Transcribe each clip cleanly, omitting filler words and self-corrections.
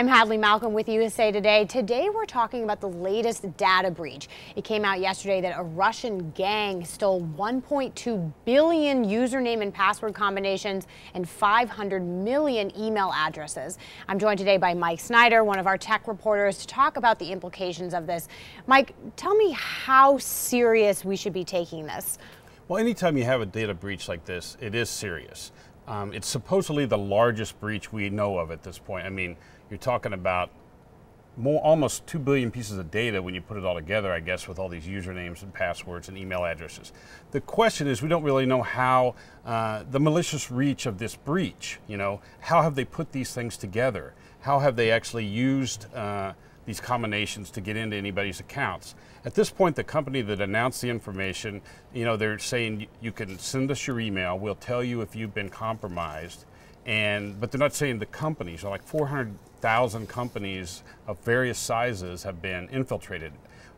I'm Hadley Malcolm with USA Today. Today we're talking about the latest data breach. It came out yesterday that a Russian gang stole 1.2 billion username and password combinations and 500 million email addresses. I'm joined today by Mike Snider, one of our tech reporters, to talk about the implications of this. Mike, tell me how serious we should be taking this. Well, anytime you have a data breach like this, it is serious. It's supposedly the largest breach we know of at this point. I mean, you're talking about almost 2 billion pieces of data when you put it all together, I guess, with all these usernames and passwords and email addresses. The question is, we don't really know how the malicious reach of this breach, how have they put these things together? How have they actually used these combinations to get into anybody's accounts? At this point, the company that announced the information, they're saying you can send us your email, we'll tell you if you've been compromised, but they're not saying the companies. So like 400,000 companies of various sizes have been infiltrated.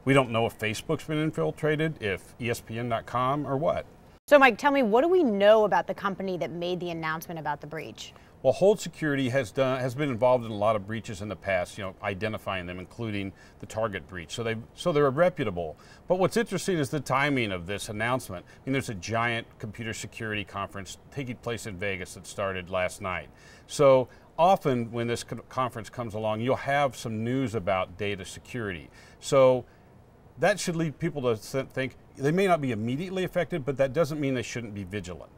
We don't know if Facebook's been infiltrated, if ESPN.com, or what. So Mike, tell me, what do we know about the company that made the announcement about the breach? Well, Hold Security has been involved in a lot of breaches in the past, identifying them, including the Target breach. So they're reputable. But what's interesting is the timing of this announcement. I mean, there's a giant computer security conference taking place in Vegas that started last night. So often when this conference comes along, you'll have some news about data security. So that should lead people to think they may not be immediately affected, but that doesn't mean they shouldn't be vigilant.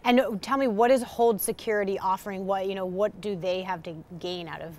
And tell me, what is Hold Security offering? What do they have to gain out of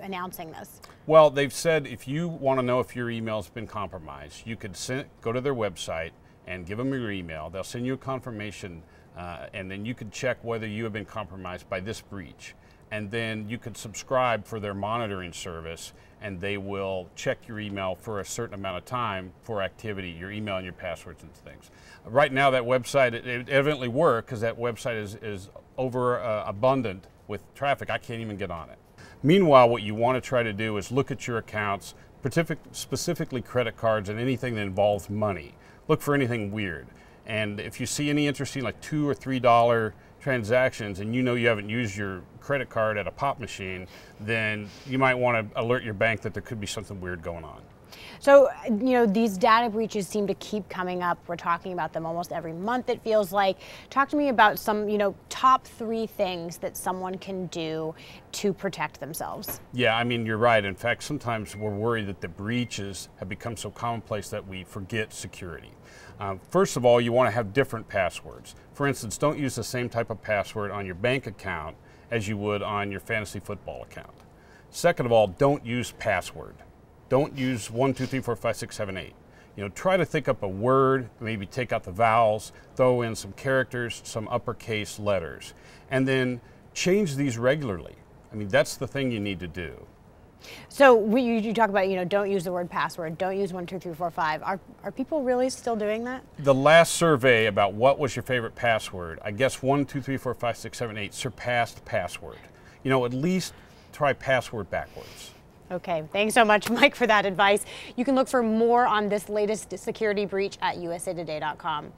announcing this? Well, they've said if you want to know if your email's been compromised, you could go to their website and give them your email. They'll send you a confirmation, and then you could check whether you have been compromised by this breach. And then you could subscribe for their monitoring service, and they will check your email for a certain amount of time for activity, your email and your passwords and things. Right now, that website, it evidently works because that website is over abundant with traffic. I can't even get on it. Meanwhile, what you want to try to do is look at your accounts, specifically credit cards and anything that involves money. Look for anything weird. And if you see any interesting, like $2 or $3 transactions, and you haven't used your credit card at a pop machine, then you might want to alert your bank that there could be something weird going on. So, these data breaches seem to keep coming up. We're talking about them almost every month, it feels like. Talk to me about some, top 3 things that someone can do to protect themselves. Yeah, I mean, you're right. In fact, sometimes we're worried that the breaches have become so commonplace that we forget security. First of all, you want to have different passwords. For instance, don't use the same type of password on your bank account as you would on your fantasy football account. Second of all, don't use password. Don't use 1, 2, 3, 4, 5, 6, 7, 8. Try to think up a word, maybe take out the vowels, throw in some characters, some uppercase letters, and then change these regularly. I mean, that's the thing you need to do. So you talk about, don't use the word password, don't use 1, 2, 3, 4, 5. Are people really still doing that? The last survey about what was your favorite password, I guess 1, 2, 3, 4, 5, 6, 7, 8 surpassed password. At least try password backwards. Okay, thanks so much, Mike, for that advice. You can look for more on this latest security breach at usatoday.com.